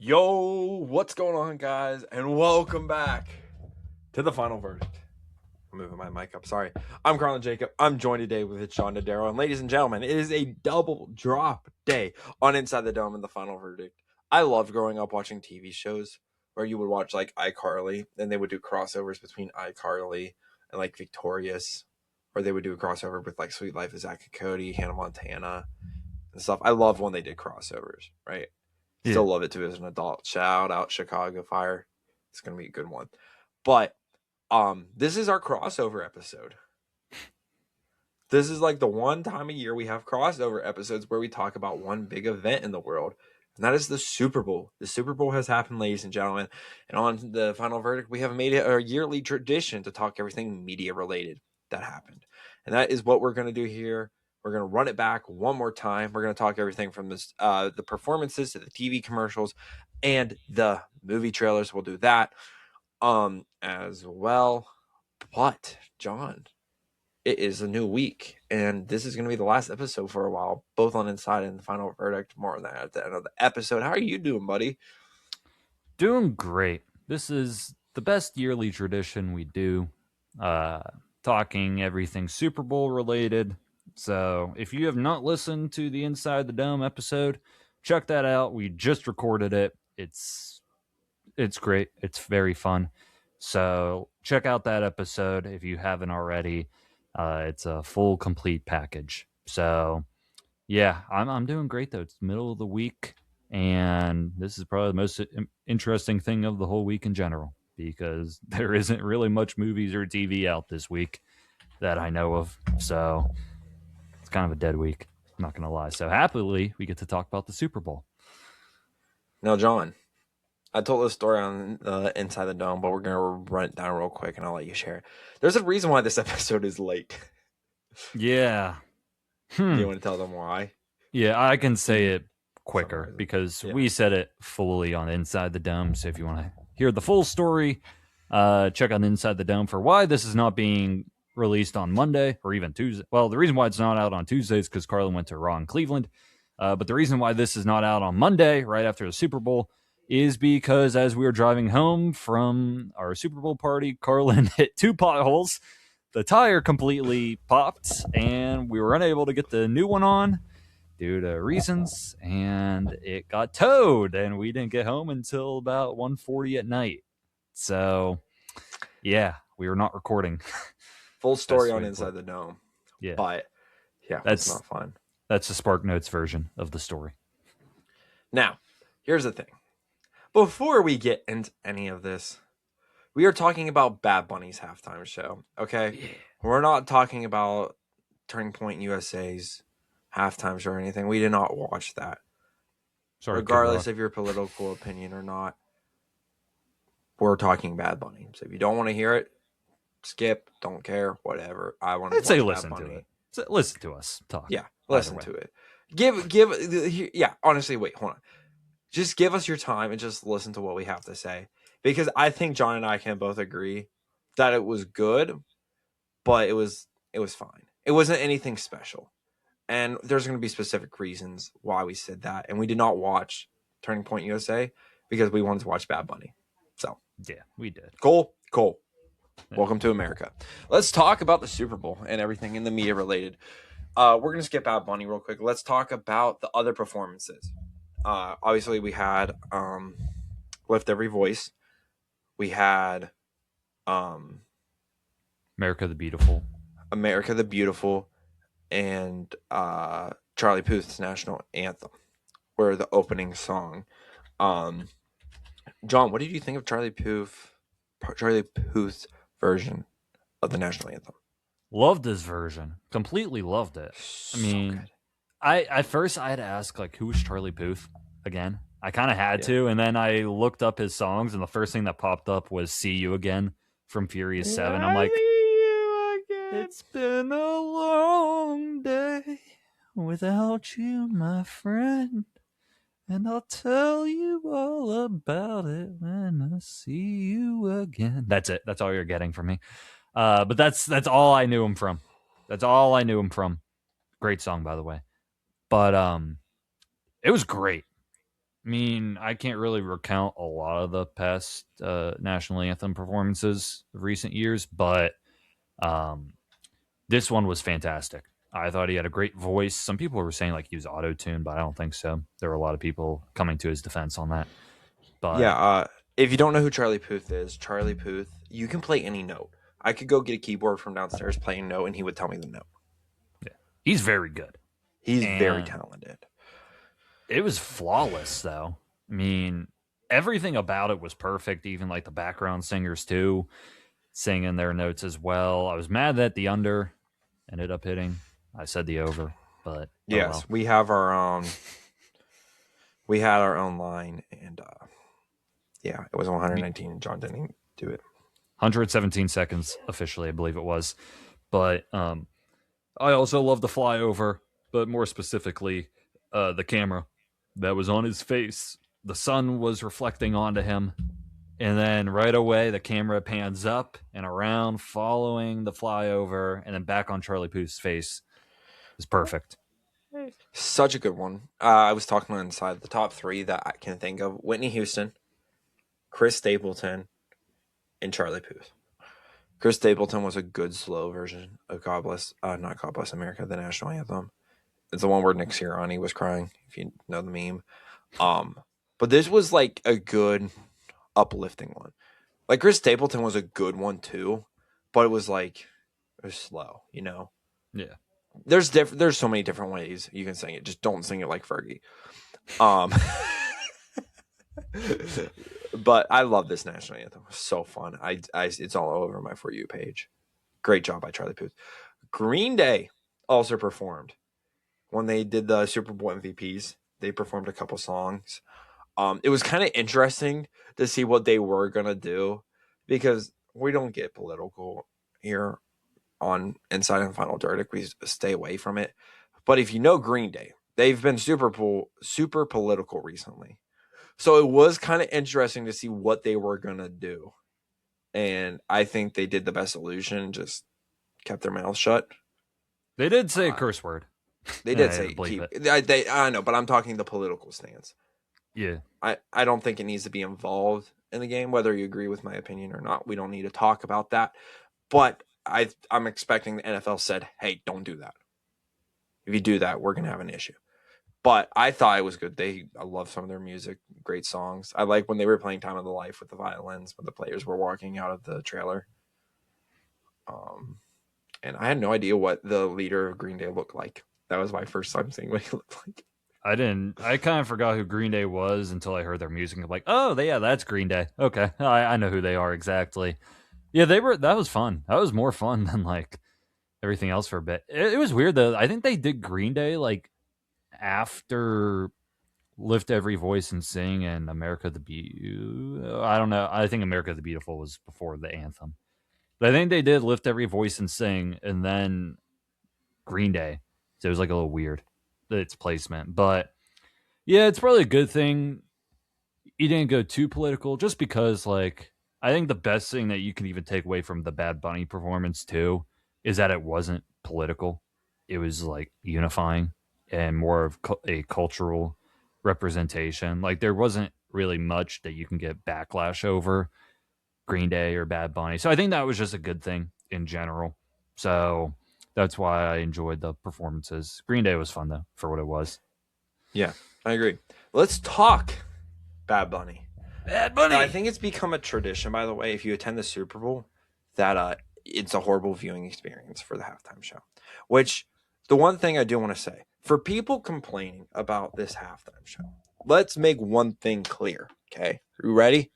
Yo, what's going on, guys? And welcome back to the final verdict. I'm moving my mic up. Sorry. I'm Carlin Jacob. I'm joined today with Sean Dodaro. And ladies and gentlemen, it is a double drop day on Inside the Dome and the final verdict. I loved growing up watching TV shows where you would watch like iCarly, and they would do crossovers between iCarly and like Victorious, or they would do a crossover with like Sweet Life of Zack and Cody, Hannah Montana, and stuff. I love when they did crossovers, right? Still love it too as an adult. Shout out Chicago Fire. It's gonna be a good one. But this is our crossover episode. This is like the one time a year we have crossover episodes where we talk about one big event in the world. And that is the Super Bowl. The Super Bowl has happened, ladies and gentlemen. And on the final verdict, we have made it a yearly tradition to talk everything media related that happened. And that is what we're gonna do here. We're going to run it back one more time. We're going to talk everything from this, the performances to the TV commercials and the movie trailers. We'll do that as well. But, John, it is a new week, and this is going to be the last episode for a while, both on Inside and the final verdict. More on that at the end of the episode. How are you doing, buddy? Doing great. This is the best yearly tradition we do, talking everything Super Bowl related. So if you have not listened to the Inside the Dome episode, check that out. We just recorded it. It's great. It's very fun. So check out that episode if you haven't already. It's a full, complete package. So yeah, I'm doing great though. It's the middle of the week, and this is probably the most interesting thing of the whole week in general because there isn't really much movies or TV out this week that I know of. So it's kind of a dead week. I'm not going to lie. So happily, we get to talk about the Super Bowl. Now, John, I told this story on Inside the Dome, but we're going to run it down real quick, and I'll let you share it. There's a reason why this episode is late. Yeah. Do you want to tell them why? Yeah, I can say it quicker because we said it fully on Inside the Dome. So if you want to hear the full story, check out Inside the Dome for why this is not being released on Monday or even Tuesday. Well, the reason why it's not out on Tuesday is because Carlin went to Raw in Cleveland. But the reason why this is not out on Monday, right after the Super Bowl, is because as we were driving home from our Super Bowl party, Carlin hit 2 potholes. The tire completely popped, and we were unable to get the new one on due to reasons, and it got towed, and we didn't get home until about 1:40 at night. So, yeah, we were not recording. Full story on Inside the Dome. Yeah. But, yeah, that's not fun. That's the Spark Notes version of the story. Now, here's the thing. Before we get into any of this, we are talking about Bad Bunny's halftime show, okay? Yeah. We're not talking about Turning Point USA's halftime show or anything. We did not watch that. Sorry, regardless of your political opinion or not, we're talking Bad Bunny. So if you don't want to hear it, skip, don't care, whatever. I want to say listen to it. So listen to us talk. Yeah, listen to it. Yeah, honestly, wait, hold on. Just give us your time and just listen to what we have to say. Because I think John and I can both agree that it was good, but it was fine. It wasn't anything special. And there's going to be specific reasons why we said that. And we did not watch Turning Point USA because we wanted to watch Bad Bunny. So, yeah, we did. Cool. Yeah. Welcome to America. Let's talk about the Super Bowl and everything in the media related. We're going to skip Bad Bunny real quick. Let's talk about the other performances. Obviously, we had Lift Every Voice. We had America the Beautiful, and Charlie Puth's national anthem were the opening song. John, what did you think of Charlie Puth's version of the national anthem? Loved his version. Completely loved it. So I mean, good. At first I had to ask, like, who was Charlie Puth again? I kind of had to, and then I looked up his songs, and the first thing that popped up was "See You Again" from Furious 7. I'm like, it's been a long day without you, my friend, and I'll tell you all about it when I see you again. That's it. That's all you're getting from me. But that's all I knew him from. Great song, by the way. But it was great. I mean, I can't really recount a lot of the past national anthem performances of recent years, but um, this one was fantastic. I thought he had a great voice. Some people were saying like he was auto tuned, but I don't think so. There were a lot of people coming to his defense on that. Yeah, But if you don't know who Charlie Puth is, Charlie Puth, you can play any note. I could go get a keyboard from downstairs, play a note, and he would tell me the note. yeah, he's very good. He's very And talented. it was flawless, though. I mean, everything about it was perfect, even like the background singers, too, singing their notes as well. I was mad that the under ended up hitting. I said the over, but oh Yes, well. we have our own. We had our own line, and yeah, it was 119. John didn't do it. 117 seconds officially, I believe it was. But I also love the flyover, but more specifically, the camera that was on his face. The sun was reflecting onto him. And then right away, the camera pans up and around, following the flyover, and then back on Charlie Puth's face. Is perfect. Such a good one. I was talking inside the top three that I can think of: Whitney Houston, Chris Stapleton, and Charlie Puth. Chris Stapleton was a good slow version of not God Bless America, the national anthem. It's the one where Nick Sirianni was crying, if you know the meme. But this was like a good uplifting one. Like Chris Stapleton was a good one too, but it was slow, you know. Yeah. There's so many different ways you can sing it. Just don't sing it like Fergie. Um But I love this national anthem. It was so fun. It's all over my For You page. Great job by Charlie Puth. Green Day also performed when they did the Super Bowl MVPs. They performed a couple songs. It was kind of interesting to see what they were gonna do because we don't get political here on Inside and Final Verdict. We stay away from it. But if you know Green Day, they've been super political recently. So it was kind of interesting to see what they were going to do. And I think they did the best solution, just kept their mouths shut. They did say a curse word. They did say keep it. I know, but I'm talking the political stance. Yeah. I don't think it needs to be involved in the game, whether you agree with my opinion or not. We don't need to talk about that. But I'm expecting the NFL said, hey, don't do that. If you do that, we're going to have an issue. But I thought it was good. I love some of their music, great songs. I like when they were playing Time of the Life with the violins, when the players were walking out of the trailer. And I had no idea what the leader of Green Day looked like. That was my first time seeing what he looked like. I kind of forgot who Green Day was until I heard their music. I'm like, oh, yeah, that's Green Day. Okay, I know who they are exactly. Yeah, that was fun. That was more fun than like everything else for a bit. It was weird though. I think they did Green Day like after Lift Every Voice and Sing and America the Beautiful. I don't know. I think America the Beautiful was before the anthem. But I think they did Lift Every Voice and Sing and then Green Day. So it was like a little weird, its placement. But yeah, it's probably a good thing you didn't go too political just because like I think the best thing that you can even take away from the Bad Bunny performance too is that it wasn't political. It was like unifying and more of a cultural representation. Like there wasn't really much that you can get backlash over Green Day or Bad Bunny. So I think that was just a good thing in general. So that's why I enjoyed the performances. Green Day was fun though for what it was. Yeah, I agree. Let's talk Bad Bunny. Bad Bunny. I think it's become a tradition, by the way, if you attend the Super Bowl, that it's a horrible viewing experience for the halftime show. Which, the one thing I do want to say, for people complaining about this halftime show, let's make one thing clear, okay? You ready?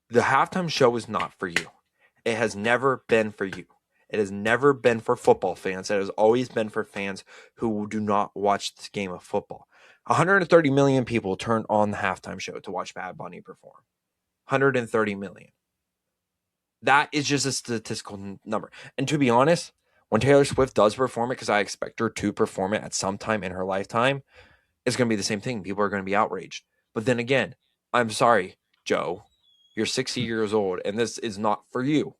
The halftime show is not for you. It has never been for you. It has never been for football fans. It has always been for fans who do not watch this game of football. 130 million people turned on the halftime show to watch Bad Bunny perform. 130 million. That is just a statistical number. And to be honest, when Taylor Swift does perform it, because I expect her to perform it at some time in her lifetime, it's going to be the same thing. People are going to be outraged. But then again, I'm sorry, Joe. You're 60 years old, and this is not for you.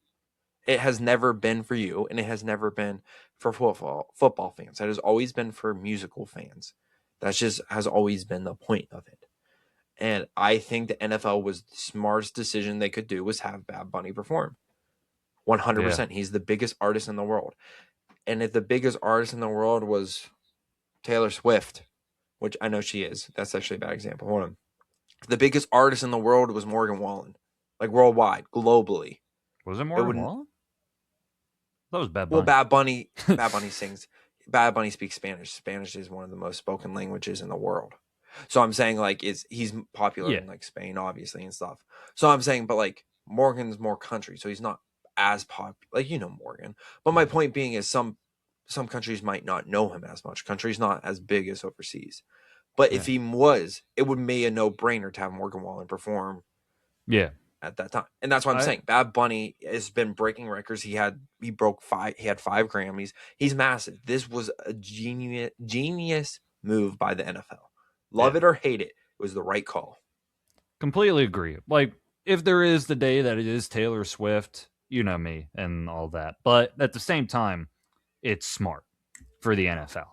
It has never been for you, and it has never been for football fans. It has always been for musical fans. That's just has always been the point of it. And I think the NFL was the smartest decision they could do was have Bad Bunny perform. 100%. He's the biggest artist in the world. And if the biggest artist in the world was Taylor Swift, which I know she is, that's actually a bad example. Hold on. If the biggest artist in the world was Morgan Wallen, like worldwide, globally. Was it Morgan Wallen? That was Bad Bunny. Well, Bad Bunny sings. Bad Bunny speaks Spanish. Spanish is one of the most spoken languages in the world. So I'm saying like he's popular in like Spain, obviously, and stuff. So I'm saying, but like Morgan's more country, so he's not as popular. Like Morgan. But my point being is some countries might not know him as much. Countries not as big as overseas. But if he was, it would be a no-brainer to have Morgan Wallen perform. Yeah. At that time. And that's what I'm saying. Bad Bunny has been breaking records. He had 5 Grammys. He's massive. This was a genius move by the NFL. Love it or hate it, it was the right call. Completely agree. Like, if there is the day that it is Taylor Swift, you know me and all that. But at the same time, it's smart for the NFL.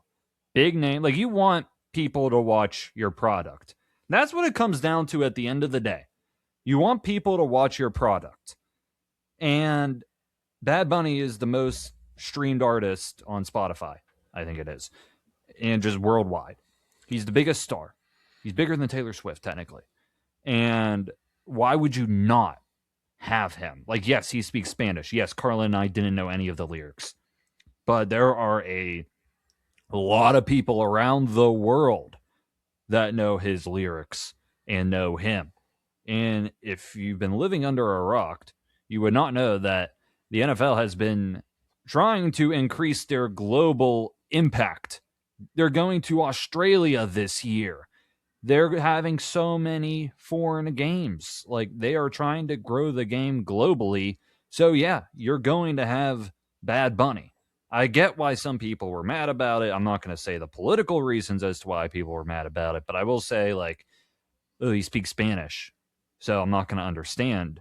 Big name. Like, you want people to watch your product. That's what it comes down to at the end of the day. You want people to watch your product. And Bad Bunny is the most streamed artist on Spotify. I think it is. And just worldwide. He's the biggest star. He's bigger than Taylor Swift, technically. And why would you not have him? Like, yes, he speaks Spanish. Yes, Carlin and I didn't know any of the lyrics. But there are a lot of people around the world that know his lyrics and know him. And if you've been living under a rock, you would not know that the NFL has been trying to increase their global impact. They're going to Australia this year. They're having so many foreign games. Like, they are trying to grow the game globally. So, yeah, you're going to have Bad Bunny. I get why some people were mad about it. I'm not going to say the political reasons as to why people were mad about it, but I will say, like, oh, he speaks Spanish, so I'm not going to understand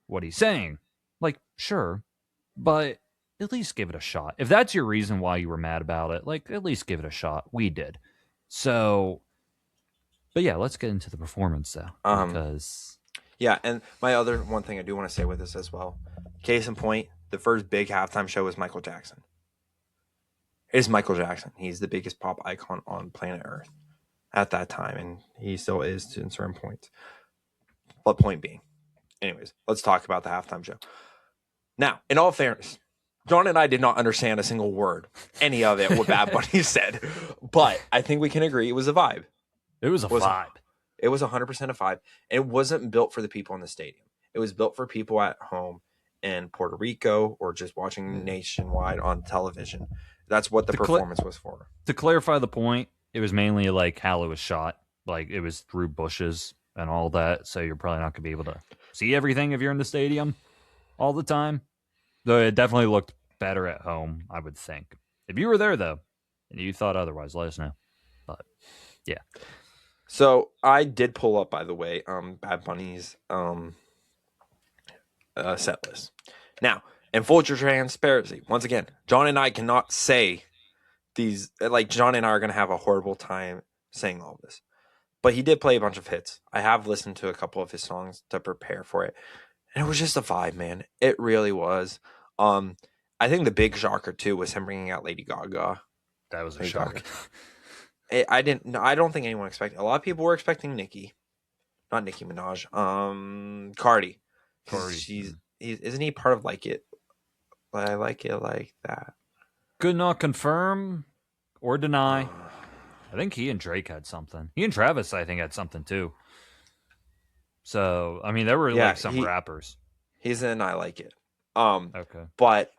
what he's saying. Like, sure, but at least give it a shot. If that's your reason why you were mad about it, like, at least give it a shot. We did. So, but yeah, let's get into the performance, though. Because... Yeah, and my other one thing I do want to say with this as well. Case in point, the first big halftime show was Michael Jackson. It is Michael Jackson. He's the biggest pop icon on planet Earth at that time, and he still is in certain points. But point being, anyways, let's talk about the halftime show. Now, in all fairness, John and I did not understand a single word, any of it, what Bad Bunny said. But I think we can agree it was a vibe. It was a vibe. It was 100% a vibe. It wasn't built for the people in the stadium. It was built for people at home in Puerto Rico or just watching nationwide on television. That's what the performance was for. To clarify the point, it was mainly like how it was shot. Like, it was through bushes and all that, so you're probably not going to be able to see everything if you're in the stadium all the time. Though it definitely looked better at home, I would think. If you were there, though, and you thought otherwise, let us know. But, yeah. So, I did pull up, by the way, Bad Bunny's set list. Now, in full transparency, once again, John and I cannot say these, like, John and I are going to have a horrible time saying all of this. But he did play a bunch of hits. I have listened to a couple of his songs to prepare for it. And it was just a vibe, man. It really was. I think the big shocker, too, was him bringing out Lady Gaga. That was a shock. I don't think anyone expected. A lot of people were expecting Nicki. Not Nicki Minaj. Cardi. Isn't he part of Like It? I Like It Like That. Could not confirm or deny. I think he and Drake had something. He and Travis, I think, had something too. So, I mean, there were like some rappers. He's in I Like It. Okay. But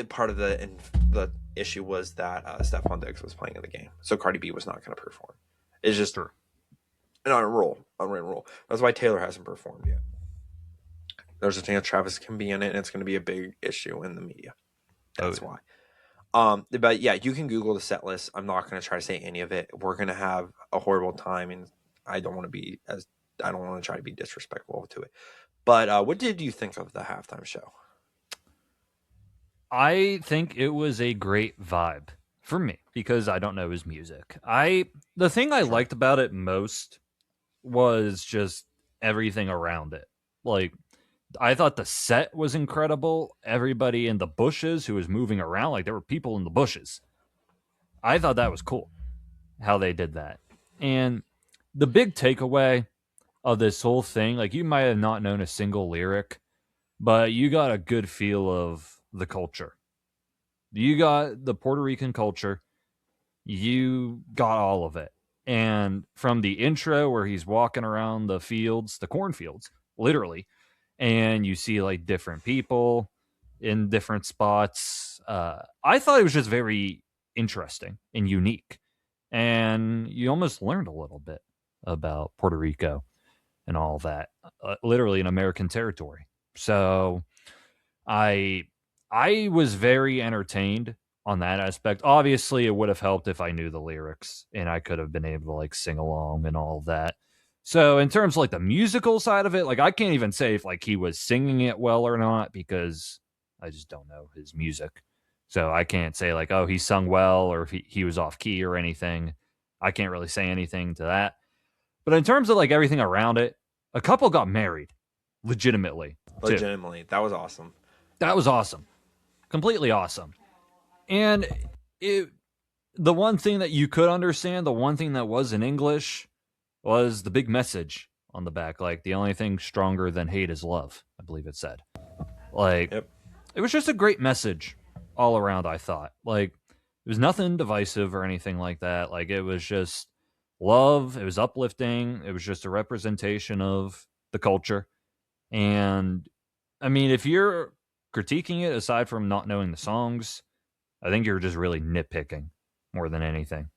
part of the issue was that Stephon Diggs was playing in the game, so Cardi B was not going to perform. It's just an unwritten rule. That's why Taylor hasn't performed yet. There's a chance Travis can be in it, and it's going to be a big issue in the media. That's why. But yeah, you can Google the set list. I'm not going to try to say any of it. We're going to have a horrible time, and I don't want to try to be disrespectful to it. But what did you think of the halftime show? I think it was a great vibe. for me, because I don't know his music. The thing I Sure. liked about it most was just everything around it. Like, I thought the set was incredible. Everybody in the bushes who was moving around, like there were people in the bushes. I thought that was cool how they did that. And the big takeaway of this whole thing, like you might have not known a single lyric, but you got a good feel of the culture. You got the Puerto Rican culture. You got all of it. And from the intro where he's walking around the fields, the cornfields, literally, and you see like different people in different spots. I thought it was just very interesting and unique. And you almost learned a little bit about Puerto Rico and all that, literally in American territory. So I I was very entertained on that aspect. Obviously, it would have helped if I knew the lyrics and I could have been able to like sing along and all of that. So in terms of like the musical side of it, like I can't even say if like he was singing it well or not because I just don't know his music. So I can't say like, oh, he sung well or if he was off key or anything. I can't really say anything to that. But in terms of like everything around it, a couple got married legitimately too. Legitimately, that was awesome. That was awesome. Completely awesome. And it the one thing that you could understand, the one thing that was in English was the big message on the back. Like the only thing stronger than hate is love, I believe it said. Like Yep. it was just a great message all around, I thought. Like it was nothing divisive or anything like that. Like it was just love, it was uplifting, it was just a representation of the culture. And I mean, if you're critiquing it aside from not knowing the songs, I think you're just really nitpicking more than anything.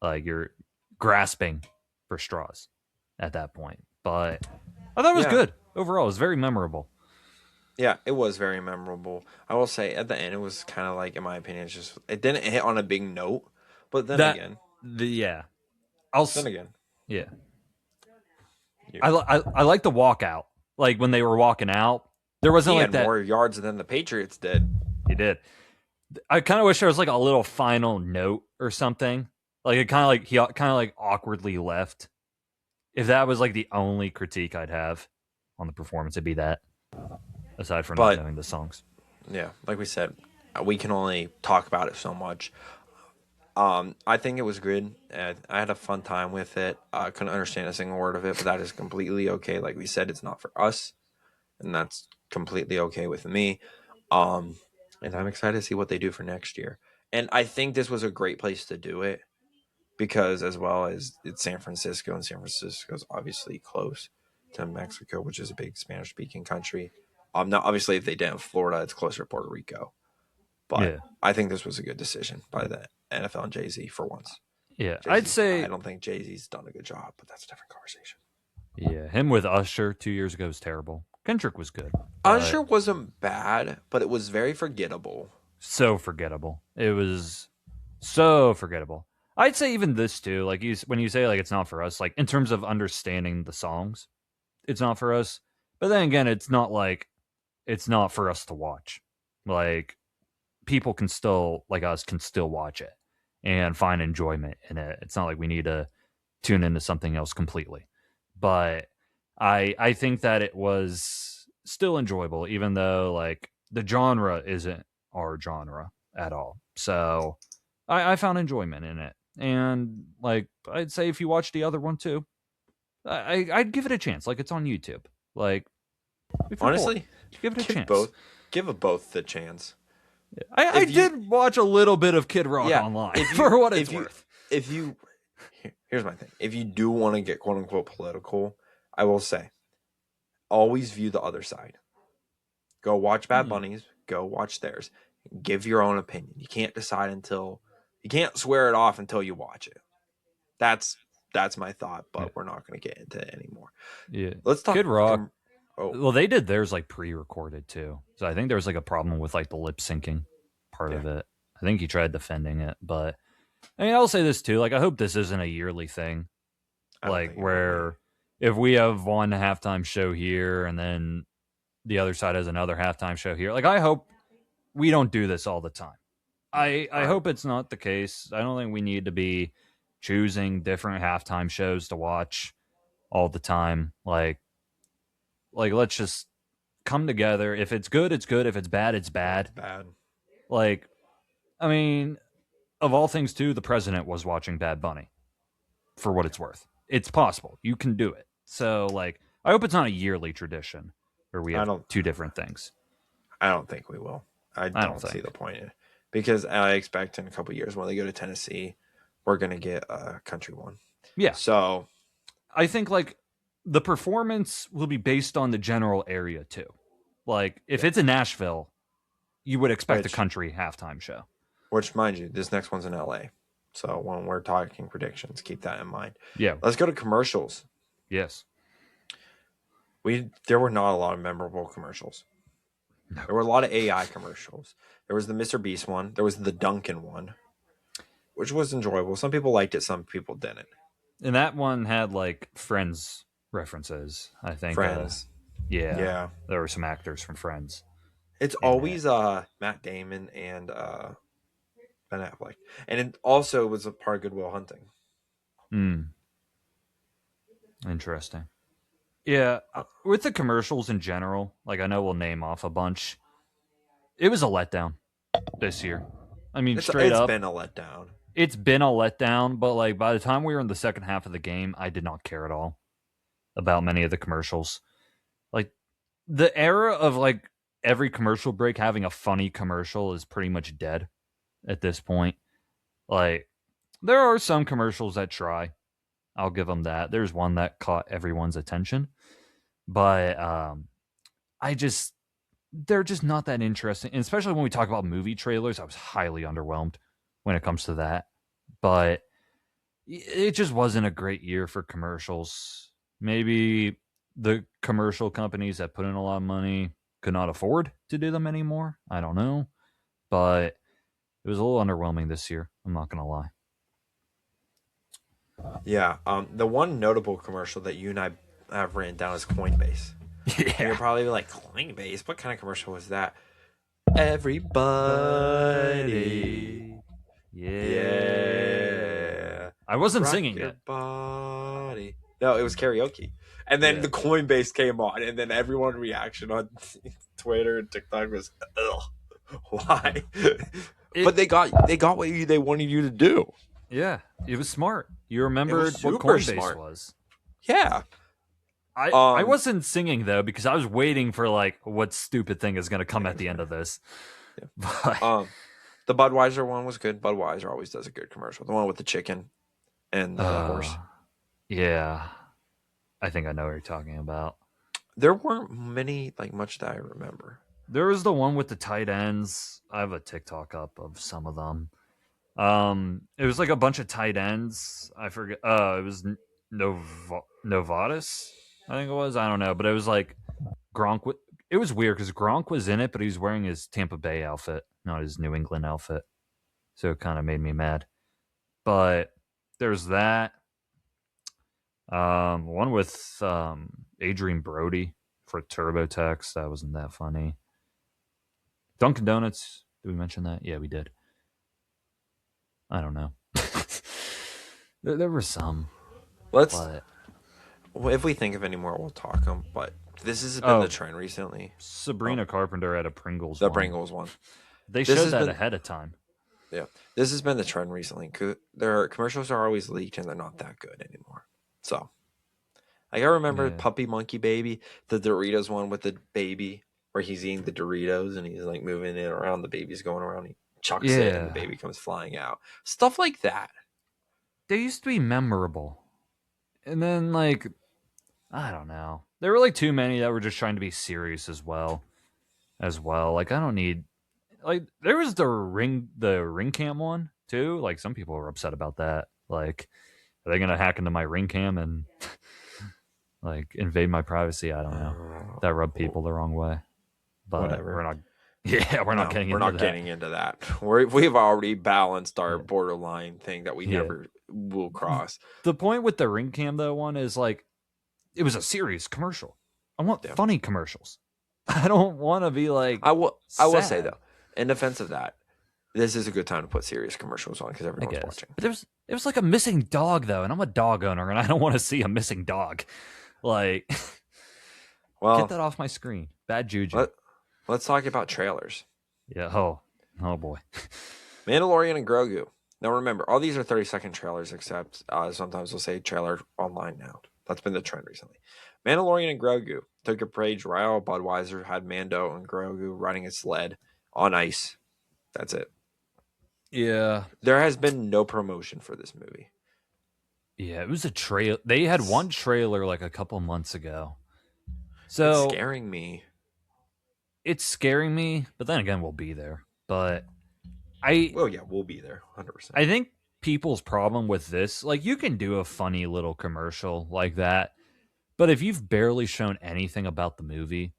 Like you're grasping for straws at that point. But I thought it was Yeah. good overall. It was very memorable. Yeah, it was very memorable. I will say at the end it was kind of like, in my opinion, it's just it didn't hit on a big note. But then That again, yeah, I'll then again, yeah. you, I like the walkout. Like when they were walking out, there wasn't he like had that. more yards than the Patriots did. He did. I kind of wish there was like a little final note or something. Like it kind of like he kind of like awkwardly left. If that was like the only critique I'd have on the performance, it'd be that. Aside from not But knowing the songs. yeah, like we said, we can only talk about it so much. I think it was good. I had a fun time with it. I couldn't understand a single word of it, but that is completely okay. Like we said, it's not for us, and that's completely okay with me. Um, and I'm excited to see what they do for next year. And I think this was a great place to do it because, as well as it's San Francisco, and San Francisco is obviously close to Mexico, which is a big Spanish-speaking country. Now obviously, if they did in Florida, it's closer to Puerto Rico. But Yeah. I think this was a good decision by the NFL and Jay Z for once. Yeah. Jay-Z, I'd say I don't think Jay Z's done a good job, but that's a different conversation. yeah, him with Usher 2 years ago was terrible. Kendrick was good. Usher wasn't bad, but it was very forgettable. So forgettable. It was so forgettable. I'd say even this too. Like when you say like it's not for us, like in terms of understanding the songs, it's not for us. But then again, it's not like it's not for us to watch. Like people can still like us can still watch it and find enjoyment in it. It's not like we need to tune into something else completely. But I think that it was still enjoyable, even though like the genre isn't our genre at all. So I found enjoyment in it. And like I'd say if you watch the other one too, I'd give it a chance. Like it's on YouTube. Like if you're bored, Honestly, give it a chance. give both the chance. I did watch a little bit of Kid Rock Yeah, online if you- for what it's if you- worth. If you, here's my thing. If you do want to get quote unquote political, I will say, always view the other side. Go watch Bad Bunny's. Go watch theirs. Give your own opinion. You can't decide until you can't swear it off until you watch it. That's my thought, but Yeah. we're not going to get into it anymore. Yeah. Let's talk Kid Rock. Oh, Well, they did theirs like pre-recorded too, so I think there was like a problem with like the lip syncing part of it. I think he tried defending it, but I mean, I'll say this too. Like, I hope this isn't a yearly thing, I don't like think it will where if we have one halftime show here and then the other side has another halftime show here. Like, I hope we don't do this all the time. I hope it's not the case. I don't think we need to be choosing different halftime shows to watch all the time. Like let's just come together. If it's good, it's good. If it's bad, it's bad. It's bad. Like, I mean, of all things, too, the president was watching Bad Bunny. For what it's worth, it's possible you can do it. So, like, I hope it's not a yearly tradition where we I have don't. two different things. I don't think we will. I I don't don't see think. the point in it because I expect in a couple years when they go to Tennessee, we're gonna get a country one. Yeah, So I think like the performance will be based on the general area too. Like, if yeah. it's in Nashville, you would expect a which country halftime show. which mind you, this next one's in LA. So when we're talking predictions, keep that in mind. Yeah. Let's go to commercials. Yes. There were not a lot of memorable commercials. No. There were a lot of AI commercials. There was the Mr. Beast one. There was the Dunkin' one, which was enjoyable. Some people liked it, some people didn't. And that one had like Friends references, I think. Friends. Yeah. There were some actors from Friends. It's in always Matt Damon and Ben Affleck. And it also was a part of Goodwill Hunting. Interesting. Yeah, with the commercials in general, like I know we'll name off a bunch. It was a letdown this year. I mean, straight up, It's been a letdown. it's been a letdown, but like by the time we were in the second half of the game, I did not care at all about many of the commercials. Like the era of like every commercial break having a funny commercial is pretty much dead at this point. Like there are some commercials that try. I'll give them that. There's one that caught everyone's attention, but they're just not that interesting. And especially when we talk about movie trailers, I was highly underwhelmed when it comes to that. But it just wasn't a great year for commercials. Maybe the commercial companies that put in a lot of money could not afford to do them anymore. I don't know. But it was a little underwhelming this year. I'm not going to lie. Yeah. The one notable commercial that you and I have written down is Coinbase. And you're probably like, Coinbase? What kind of commercial was that? Everybody. Yeah. I wasn't Rock singing your it. body. No, it was karaoke. And then the Coinbase came on, and then everyone's reaction on Twitter and TikTok was, ugh, why? But they got what they wanted you to do. Yeah, it was smart. You remembered what super Coinbase smart. was. Yeah. I wasn't singing though because I was waiting for like what stupid thing is going to come at the end of this. Yeah. But, the Budweiser one was good. Budweiser always does a good commercial. The one with the chicken and the horse. Yeah, I think I know what you're talking about. There weren't many much that I remember. There was the one with the tight ends. I have a TikTok up of some of them. It was like a bunch of tight ends. I forget. It was Novatus, I think it was. I don't know, but it was like Gronk. It was weird because Gronk was in it, but he was wearing his Tampa Bay outfit, not his New England outfit. So it kind of made me mad. But there's that. One with Adrian Brody for TurboTax. That wasn't that funny. Dunkin' Donuts. Did we mention that? Yeah, we did. I don't know. there were some. If we think of any more, we'll talk them. But this has been the trend recently. Sabrina Carpenter had a Pringles one. The Pringles one. They showed that ahead of time. Yeah. This has been the trend recently. Their commercials are always leaked, and they're not that good anymore. So, I remember Puppy Monkey Baby, the Doritos one with the baby, where he's eating the Doritos, and he's like moving it around. The baby's going around. He chucks it, and the baby comes flying out. Stuff like that. They used to be memorable. And then, I don't know. There were too many that were just trying to be serious as well. Like, I don't need... there was the ring cam one, too. Like, some people were upset about that. Like, are they going to hack into my ring cam and, invade my privacy? I don't know. That rubbed people the wrong way. But whatever. We're not... Yeah, we're not getting into that. We've already balanced our borderline thing that we never will cross. The point with the ring cam though one is it was a serious commercial. I want funny commercials. I don't want to be I will say though, in defense of that, this is a good time to put serious commercials on because I everyone's guess. watching. But it was like a missing dog though, and I'm a dog owner, and I don't want to see a missing dog. Like, Well, get that off my screen. Bad juju. let's talk about trailers. Yeah. Oh boy. Mandalorian and Grogu. Now remember, all these are 30-second trailers, except sometimes we'll say trailer online now. That's been the trend recently. Mandalorian and Grogu took a page right out of Budweiser, had Mando and Grogu riding a sled on ice. That's it. Yeah. There has been no promotion for this movie. Yeah, it was a trail. They had one trailer like a couple months ago. So it's scaring me. It's scaring me, but then again, we'll be there. But well, yeah, we'll be there 100%. I think people's problem with this, like, you can do a funny little commercial like that, but if you've barely shown anything about the movie,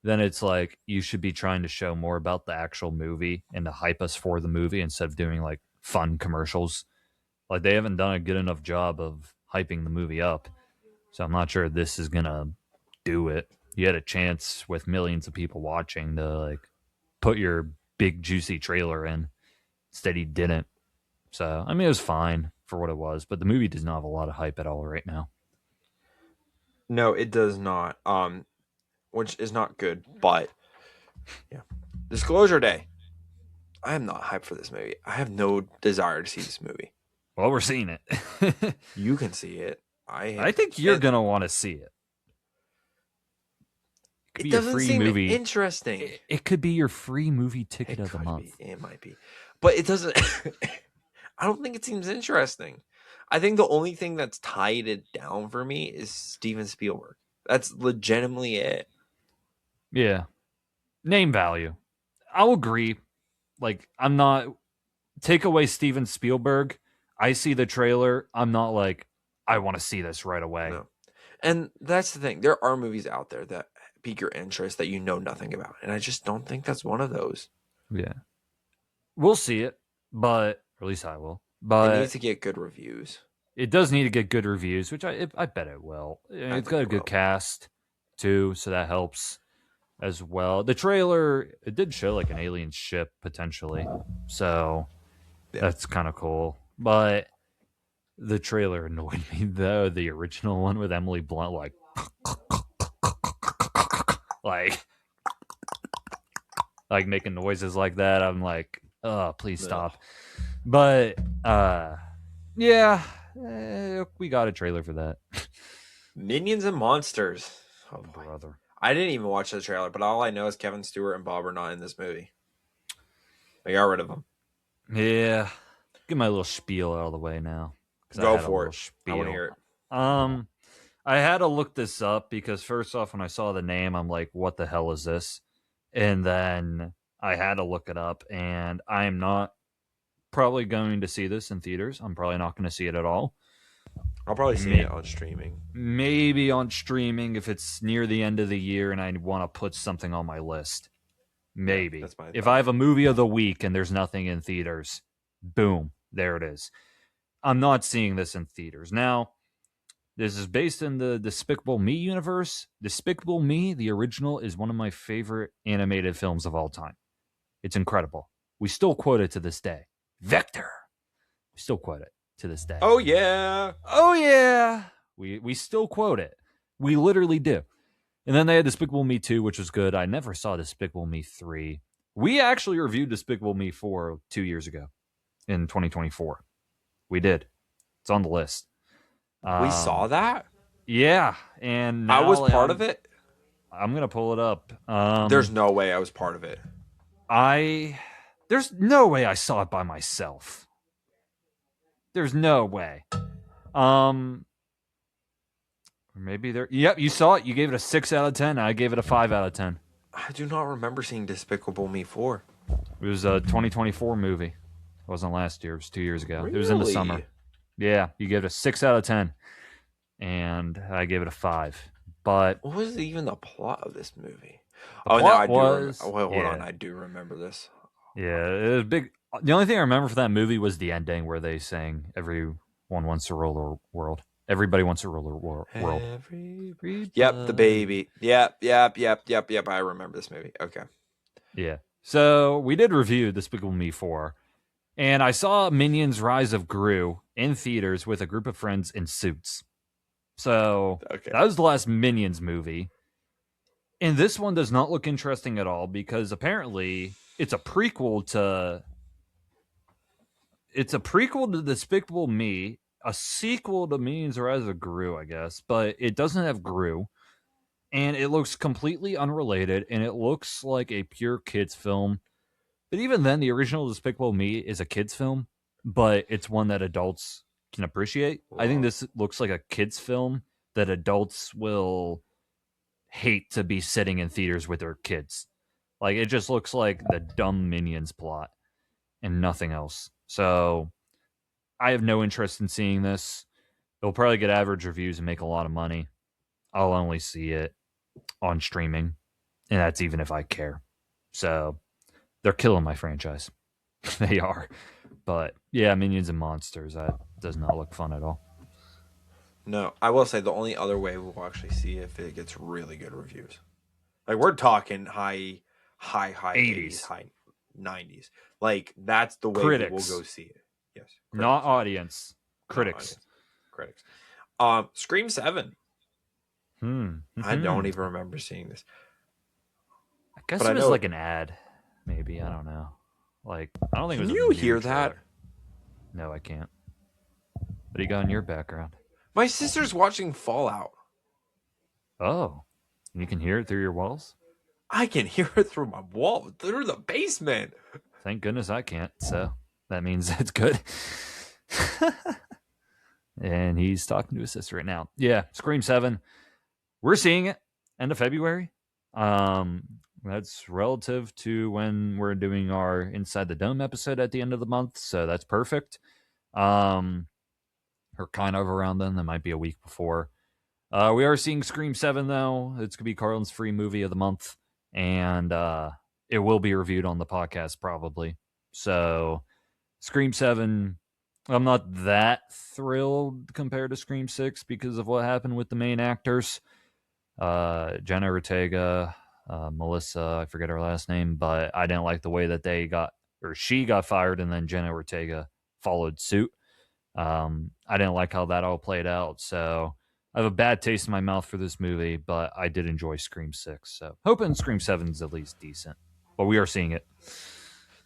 then it's like you should be trying to show more about the actual movie and to hype us for the movie instead of doing like fun commercials. Like, they haven't done a good enough job of hyping the movie up, so I'm not sure this is gonna do it. You had a chance with millions of people watching to like put your big juicy trailer in. Instead, he didn't. So, I mean, it was fine for what it was, but the movie does not have a lot of hype at all right now. No, it does not. Which is not good, but yeah. Disclosure Day. I am not hyped for this movie. I have no desire to see this movie. Well, we're seeing it. You can see it. I think you're gonna want to see it. It doesn't seem interesting. It could be your free movie ticket of the month. It might be. But it doesn't I don't think it seems interesting. I think the only thing that's tied it down for me is Steven Spielberg. That's legitimately it. Yeah. Name value. I'll agree. Like, I'm not... Take away Steven Spielberg, I see the trailer, I'm not like, I want to see this right away. No. And that's the thing. There are movies out there that pique your interest that you know nothing about. And I just don't think that's one of those. Yeah. We'll see it, but... Or at least I will. But it needs to get good reviews. It does need to get good reviews, which I bet it will. It's got a good cast, too, so that helps as well. The trailer, it did show like an alien ship, potentially. So that's kind of cool. But the trailer annoyed me, though. The original one with Emily Blunt, like making noises like that. I'm like, oh, please stop. But, yeah, we got a trailer for that. Minions and Monsters. Oh, brother. I didn't even watch the trailer, but all I know is Kevin Stewart and Bob are not in this movie. They got rid of them. Yeah. Get my little spiel out of the way now. Go for it. I want to hear it. I had to look this up because first off, when I saw the name, I'm like, what the hell is this? And then I had to look it up, and I am not probably going to see this in theaters. I'm probably not going to see it at all. I'll probably see it on streaming. Maybe on streaming if it's near the end of the year and I want to put something on my list. Maybe. Yeah, that's my if I have a movie of the week and there's nothing in theaters, boom, there it is. I'm not seeing this in theaters. Now, this is based in the Despicable Me universe. Despicable Me, the original, is one of my favorite animated films of all time. It's incredible. We still quote it to this day. Vector. We still quote it to this day. Oh, yeah. Oh, yeah. We still quote it. We literally do. And then they had Despicable Me 2, which was good. I never saw Despicable Me 3. We actually reviewed Despicable Me 4 2 years ago in 2024. We did. It's on the list. We saw that? Yeah. And I was part of it? I'm going to pull it up. There's no way I was part of it. There's no way I saw it by myself. There's no way. Maybe there. Yep, you saw it. You gave it a 6 out of 10. I gave it a 5 out of 10. I do not remember seeing Despicable Me 4. It was a 2024 movie. It wasn't last year. It was 2 years ago. Really? It was in the summer. Yeah, you gave it a 6 out of 10. And I gave it a 5. But what was even the plot of this movie? I do. Hold on. I do remember this. Yeah, it was big. The only thing I remember for that movie was the ending where they sang "Everyone wants to rule the world." Everybody wants to rule the world. Yep, the baby. Yep. I remember this movie. Okay. Yeah. So we did review Despicable Me 4, And I saw Minions Rise of Gru in theaters with a group of friends in suits. So Okay. that was the last Minions movie. And this one does not look interesting at all because apparently it's a prequel to Despicable Me, a sequel to Minions Rise of Gru, I guess, but it doesn't have Gru. And it looks completely unrelated, and it looks like a pure kids film. But even then, the original Despicable Me is a kids film, but it's one that adults can appreciate. I think Wow. this looks like a kids film that adults will hate to be sitting in theaters with their kids. Like it just looks like the dumb Minions plot and nothing else. So I have no interest in seeing this. It'll probably get average reviews and make a lot of money. I'll only see it on streaming, and that's even if I care. So they're killing my franchise. They are. But yeah, Minions and Monsters, that does not look fun at all. No, I will say the only other way we'll actually see if it gets really good reviews. Like we're talking high 80s, 80s. high 90s. Like that's the way we will Critics. go see it. Yes. Not audience. Not Critics. audience. Critics. Scream 7. I don't even remember seeing this. I guess But it I was know- like an ad. Maybe. I don't know. Like, I don't think it Can was a you new hear that? trailer. No, I can't. What do you got in your background? My sister's watching Fallout. Oh. You can hear it through your walls? I can hear it through my wall, through the basement. Thank goodness I can't. So that means it's good. And he's talking to his sister right now. Yeah, Scream 7. We're seeing it end of February. That's relative to when we're doing our Inside the Dome episode at the end of the month, so that's perfect. Or kind of around then. That might be a week before. We are seeing Scream 7, though. It's going to be Carlin's free movie of the month, and it will be reviewed on the podcast probably. So, Scream 7, I'm not that thrilled compared to Scream 6 because of what happened with the main actors. Jenna Ortega, Melissa, I forget her last name, but I didn't like the way that she got fired, and then Jenna Ortega followed suit. I didn't like how that all played out, so I have a bad taste in my mouth for this movie, but I did enjoy Scream 6, so hoping Scream 7 is at least decent. But we are seeing it.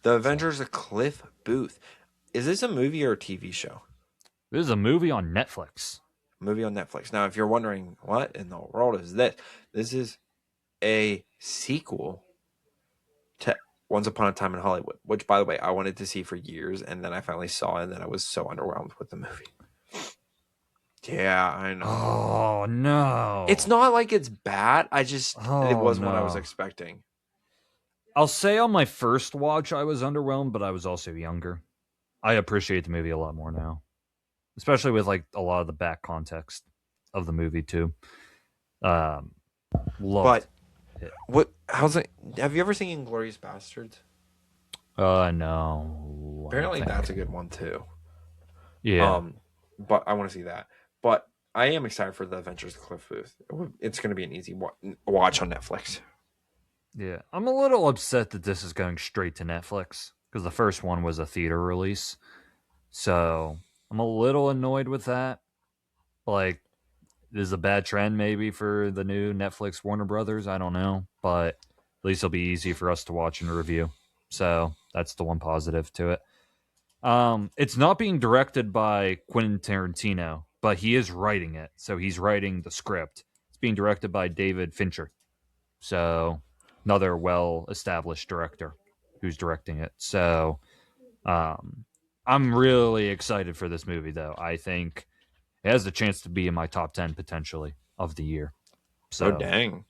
The Avengers of Cliff Booth. Is this a movie or a TV show? This is a movie on Netflix. Movie on Netflix. Now, if you're wondering, what in the world is this? This is a sequel to Once Upon a Time in Hollywood, which, by the way, I wanted to see for years, and then I finally saw it, and then I was so underwhelmed with the movie. Yeah, I know. Oh, no. It's not like it's bad. It wasn't what I was no. expecting. I'll say on my first watch I was underwhelmed, but I was also younger. I appreciate the movie a lot more now, especially with like a lot of the back context of the movie too. Loved But it. what? How's it? Have you ever seen Inglourious Bastards? No. Apparently, that's a good one too. Yeah. But I want to see that. But I am excited for the Adventures of Cliff Booth. It's going to be an easy watch on Netflix. Yeah. I'm a little upset that this is going straight to Netflix because the first one was a theater release. So I'm a little annoyed with that. Like, this is a bad trend maybe for the new Netflix Warner Brothers. I don't know. But at least it'll be easy for us to watch and review. So that's the one positive to it. It's not being directed by Quentin Tarantino, but he is writing it. So he's writing the script. It's being directed by David Fincher. So another well-established director who's directing it. So I'm really excited for this movie, though. I think it has the chance to be in my top 10 potentially of the year. So, Oh, dang.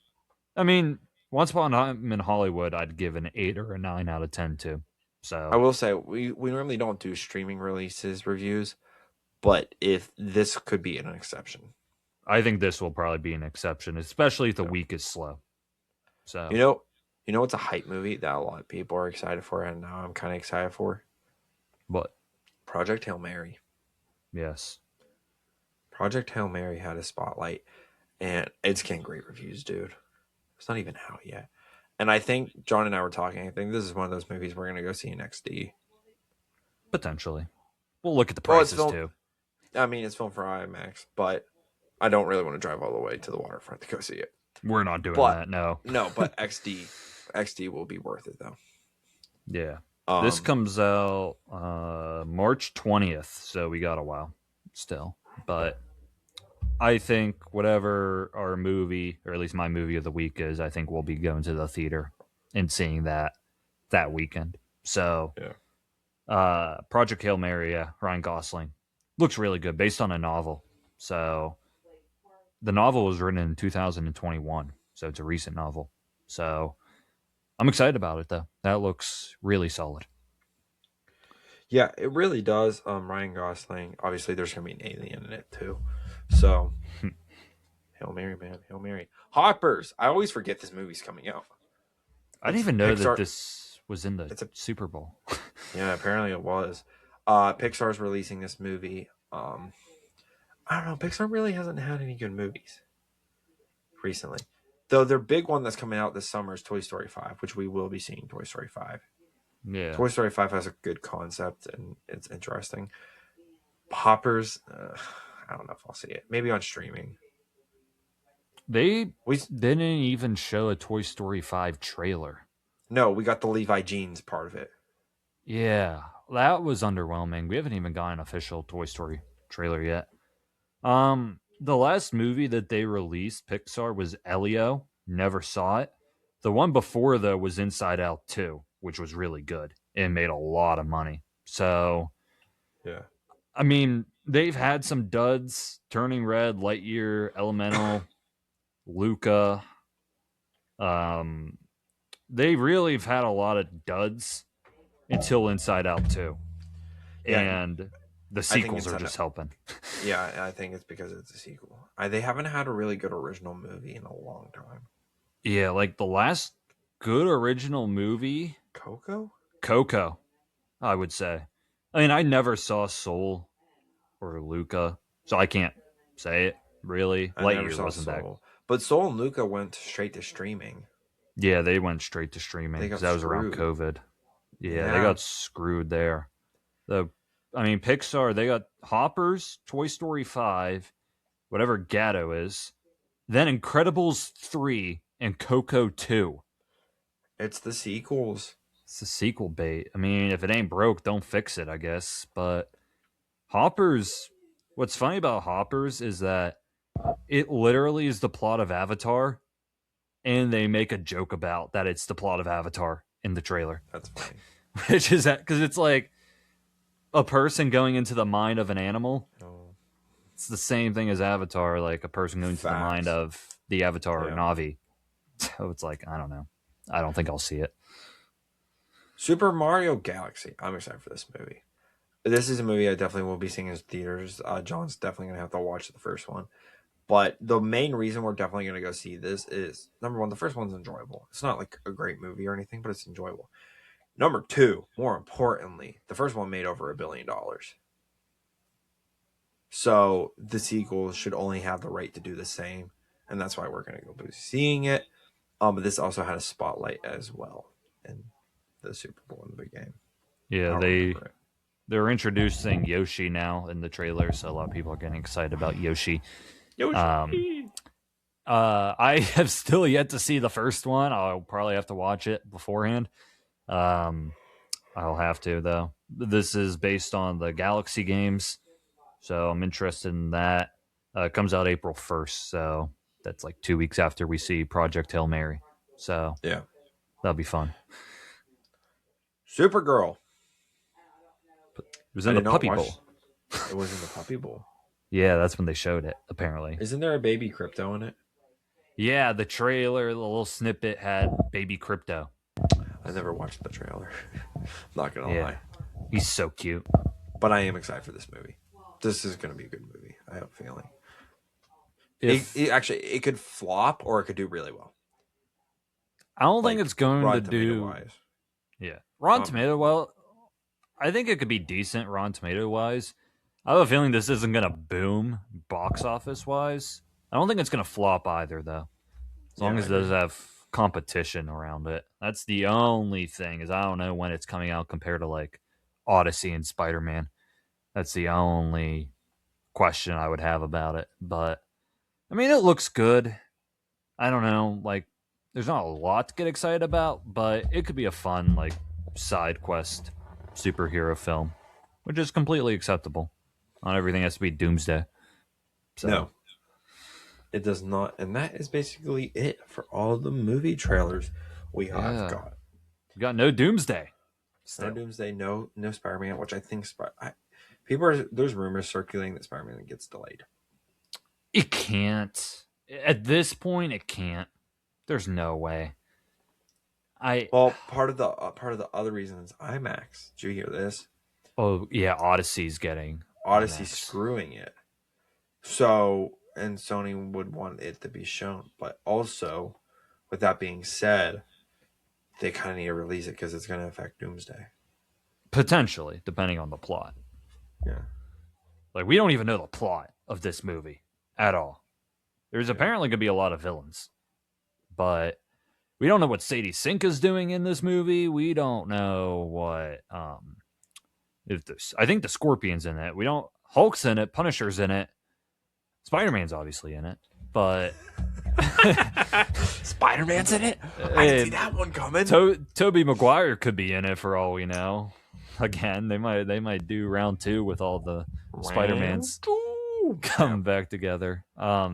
I mean, Once Upon a Time in Hollywood, I'd give an 8 or a 9 out of 10 to. So I will say, we normally don't do streaming releases reviews, but if this could be an exception. I think this will probably be an exception, especially if the week is slow. So You know what's a hype movie that a lot of people are excited for, and now I'm kind of excited for? But Project Hail Mary. yes. Project Hail Mary had a spotlight, and it's getting great reviews, dude. It's not even out yet. And I think John and I were talking. I think this is one of those movies we're going to go see in XD. Potentially. We'll look at the Well, it's prices filmed. too. I mean, it's filmed for IMAX, but I don't really want to drive all the way to the waterfront to go see it. We're not doing But that, no. no, but XD will be worth it though. Yeah. This Um, comes out March 20th, so we got a while still. But I think whatever our movie, or at least my movie of the week is, I think we'll be going to the theater and seeing that weekend. So, yeah, Project Hail Mary, yeah, Ryan Gosling. Looks really good, based on a novel. So, the novel was written in 2021, so it's a recent novel. So, I'm excited about it, though. That looks really solid. yeah, it really does. Ryan Gosling. Obviously, there's gonna be an alien in it too. So, Hail Mary, man, Hail Mary. Hoppers. I always forget this movie's coming out. I didn't It's even know that Pixar. this was in the It's a Super Bowl. Yeah, apparently it was. Pixar's releasing this movie. I don't know. Pixar really hasn't had any good movies recently. Though their big one that's coming out this summer is Toy Story 5, which we will be seeing Toy Story 5. Yeah. Toy Story 5 has a good concept and it's interesting. Hoppers, I don't know if I'll see it. Maybe on streaming. They We didn't even show a Toy Story 5 trailer. No, we got the Levi Jeans part of it. Yeah, that was underwhelming. We haven't even got an official Toy Story trailer yet. The last movie that they released, Pixar, was Elio. Never saw it. The one before, though, was Inside Out 2, which was really good. It made a lot of money. So, Yeah. I mean, they've had some duds, Turning Red, Lightyear, Elemental, Luca. Um, they really have had a lot of duds until Inside Out 2. Yeah, And the I think sequels are Inside just Out. helping. Yeah, I think it's because it's a sequel. They haven't had a really good original movie in a long time. Yeah, like the last good original movie, Coco? Coco, I would say. I mean, I never saw Soul or Luca, so I can't say it really. I never Lightyear saw wasn't that. Soul. But Soul and Luca went straight to streaming. Yeah, they went straight to streaming They because got that was around screwed. COVID. Yeah, they Yeah. got screwed there. The, I mean, Pixar, they got Hoppers, Toy Story 5, whatever Gatto is, then Incredibles 3, and Coco 2. It's the sequels. It's a sequel bait. I mean, if it ain't broke, don't fix it, I guess. But Hoppers, what's funny about Hoppers is that it literally is the plot of Avatar, and they make a joke about that it's the plot of Avatar in the trailer. That's funny. Which is that because it's like a person going into the mind of an animal. Oh. It's the same thing as Avatar, like a person going to the mind Facts. of the Avatar or Yeah. Navi. So it's like, I don't know. I don't think I'll see it. Super Mario Galaxy. I'm excited for this movie. This is a movie I definitely will be seeing in theaters. John's definitely going to have to watch the first one. But the main reason we're definitely going to go see this is, number one, the first one's enjoyable. It's not like a great movie or anything, but it's enjoyable. Number two, more importantly, the first one made over $1 billion. So the sequel should only have the right to do the same. And that's why we're going to go be seeing it. But this also had a spotlight as well in the Super Bowl in the big game. Yeah, they're introducing Yoshi now in the trailer, so a lot of people are getting excited about Yoshi. Yoshi. I have still yet to see the first one. I'll probably have to watch it beforehand. I'll have to though. This is based on the Galaxy games, so I'm interested in that. It comes out April 1st, so that's like 2 weeks after we see Project Hail Mary. So Yeah. that'll be fun. Supergirl. It was in the Puppy Bowl. It was in the Puppy Bowl. Yeah, that's when they showed it, apparently. Isn't there a baby crypto in it? Yeah, the trailer, the little snippet had Baby Crypto. I never watched the trailer. Not gonna lie. He's so cute. But I am excited for this movie. This is gonna be a good movie. I have a feeling. It could flop or it could do really well. I don't think it's going Rotten to Tomato do. Wise. Yeah, Rotten Tomato. Well, I think it could be decent Rotten Tomato wise. I have a feeling this isn't going to boom box office wise. I don't think it's going to flop either, though. As long as it does have competition around it. That's the only thing, is I don't know when it's coming out compared to like Odyssey and Spider-Man. That's the only question I would have about it. But I mean, it looks good. I don't know, like there's not a lot to get excited about, but it could be a fun like side quest superhero film, which is completely acceptable. Not everything has to be Doomsday. So No, it does not. And that is basically it for all the movie trailers we have yeah, got. we got no Doomsday. No Still. Doomsday, no Spider-Man, which I think people are, there's rumors circulating that Spider-Man gets delayed. It can't. At this point, it can't. There's no way. Well, part of the other reason is IMAX. Did you hear this? Oh yeah, Odyssey's getting Odyssey's IMAX. screwing it. So, and Sony would want it to be shown, but also, with that being said, they kind of need to release it because it's going to affect Doomsday. Potentially, depending on the plot. Yeah. Like we don't even know the plot of this movie at all. There's apparently going to be a lot of villains, but we don't know what Sadie Sink is doing in this movie. We don't know what if this. I think the Scorpion's in it. We don't. Hulk's in it. Punisher's in it. Spider-Man's obviously in it, but Spider-Man's in it. I didn't see that one coming. Tobey Maguire could be in it for all we know. Again, they might do round 2 with all the Spider-Mans coming back together. I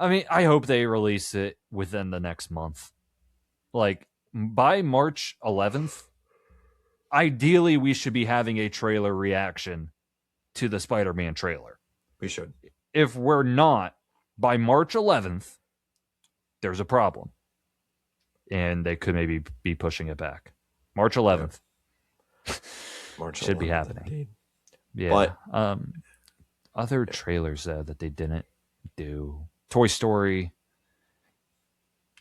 mean, I hope they release it within the next month. Like by March 11th, ideally we should be having a trailer reaction to the Spider-Man trailer. We should. If we're not, by March 11th, there's a problem. And they could maybe be pushing it back. March 11th. Yeah. March should 11th, be happening. Indeed. Yeah. But, other trailers that they didn't do. Toy Story.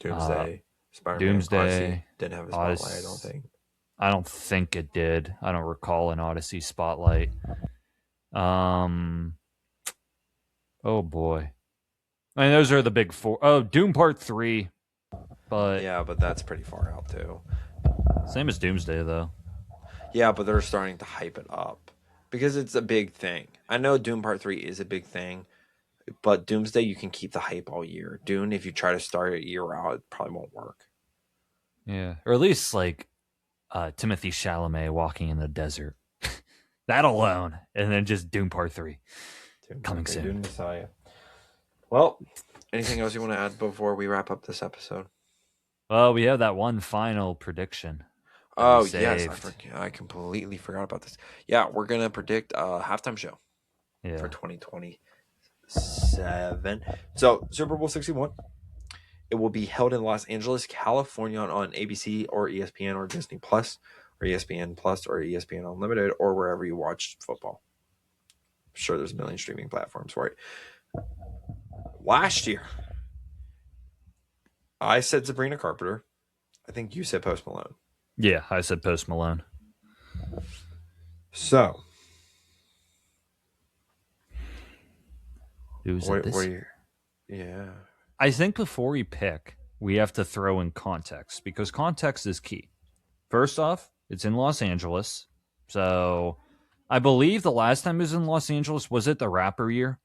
Doomsday. Spider-Man. Doomsday. Odyssey didn't have a spotlight, I don't think. I don't think it did. I don't recall an Odyssey spotlight. Oh boy. I mean, those are the big 4. Oh, Doom Part 3. But yeah, but that's pretty far out too. Same as Doomsday though. Yeah, but they're starting to hype it up because it's a big thing. I know Doom Part 3 is a big thing, but Doomsday you can keep the hype all year. Dune, if you try to start it year out, it probably won't work. Yeah, or at least like Timothy Chalamet walking in the desert. That alone, and then just Doom Part 3 coming soon. Dune Messiah. Well, anything else you want to add before we wrap up this episode? Well, we have that one final prediction. Oh, yes. I completely forgot about this. Yeah, we're going to predict a halftime show for 2027. So, Super Bowl 61. It will be held in Los Angeles, California on ABC or ESPN or Disney Plus or ESPN Plus or ESPN Unlimited or wherever you watch football. I'm sure there's a million streaming platforms for it. Last year, I said Sabrina Carpenter. I think you said Post Malone. Yeah, I said Post Malone. So, who's this? Yeah. I think before we pick, we have to throw in context because context is key. First off, it's in Los Angeles. So, I believe the last time it was in Los Angeles, was it the rapper year?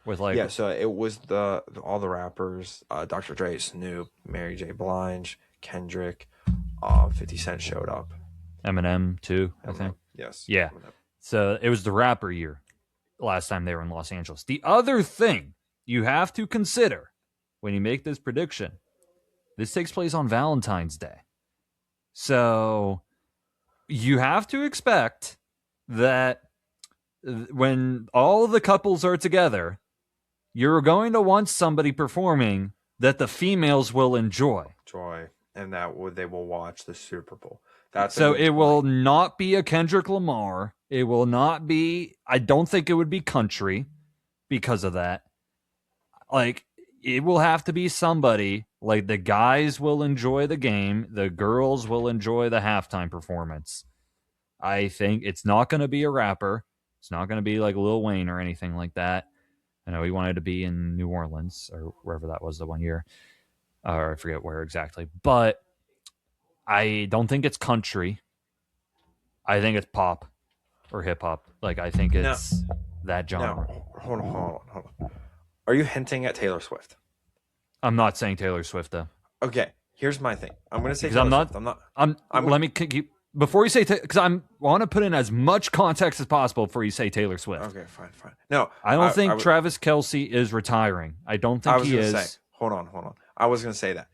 With like so it was all the rappers, Dr. Dre, Snoop, Mary J. Blige, Kendrick, 50 Cent showed up. Eminem too, I think. Yes. Yeah. Eminem. So it was the rapper year last time they were in Los Angeles. The other thing you have to consider when you make this prediction, this takes place on Valentine's Day. So you have to expect that when all the couples are together, you're going to want somebody performing that the females will enjoy. And they will watch the Super Bowl. It will not be a Kendrick Lamar. It will not be. I don't think it would be country because of that. Like it will have to be somebody like the guys will enjoy the game. The girls will enjoy the halftime performance. I think it's not going to be a rapper. It's not going to be like Lil Wayne or anything like that. I know he wanted to be in New Orleans or wherever that was the one year. Or I forget where exactly. But I don't think it's country. I think it's pop or hip hop. Like I think No. it's that genre. No, hold on. Are you hinting at Taylor Swift? I'm not saying Taylor Swift though. Okay, here's my thing. I'm gonna say Because Taylor I'm not. Swift. I'm not. Let me kick you before you say because I want to put in as much context as possible before you say Taylor Swift. Okay, fine. No, I don't think Travis Kelce is retiring. I don't think he is. Say, hold on. I was gonna say that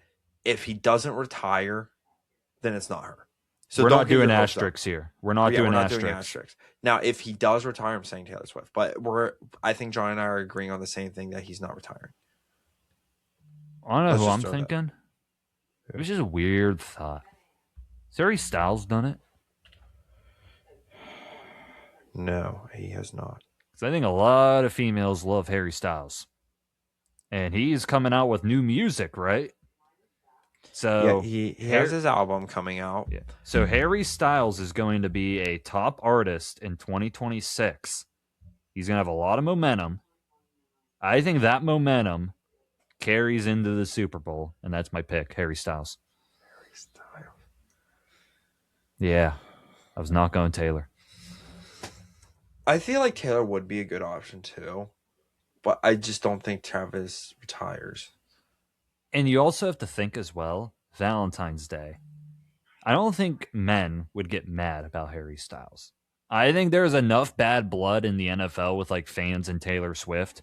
if he doesn't retire, then it's not her. So we're not doing asterisks here. We're not doing asterisks. Now, if he does retire, I'm saying Taylor Swift. But I think John and I are agreeing on the same thing that he's not retiring. I don't know who I'm thinking. It was just a weird thought. Has Harry Styles done it? No, he has not. Because I think a lot of females love Harry Styles. And he's coming out with new music, right? So yeah, he has his album coming out. Yeah. So Harry Styles is going to be a top artist in 2026. He's going to have a lot of momentum. I think that momentum carries into the Super Bowl, and that's my pick, Harry Styles. Harry Styles. Yeah, I was not going Taylor. I feel like Taylor would be a good option too, but I just don't think Travis retires. And you also have to think as well, Valentine's Day. I don't think men would get mad about Harry Styles. I think there's enough bad blood in the NFL with like fans and Taylor Swift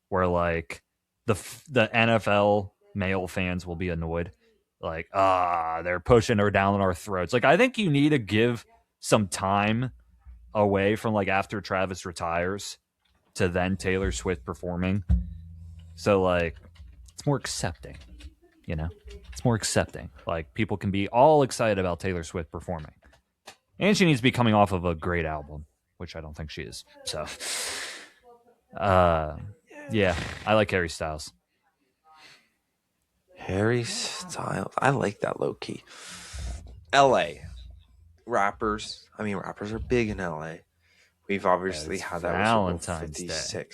where like the NFL male fans will be annoyed. Like, they're pushing her down our throats. Like, I think you need to give some time away from like after Travis retires to then Taylor Swift performing. So like it's more accepting, you know? It's more accepting. Like people can be all excited about Taylor Swift performing. And she needs to be coming off of a great album, which I don't think she is. So yeah, I like Harry Styles. Harry Styles. I like that low key. LA. Rappers. I mean, rappers are big in LA. We've obviously had that Valentine's Day.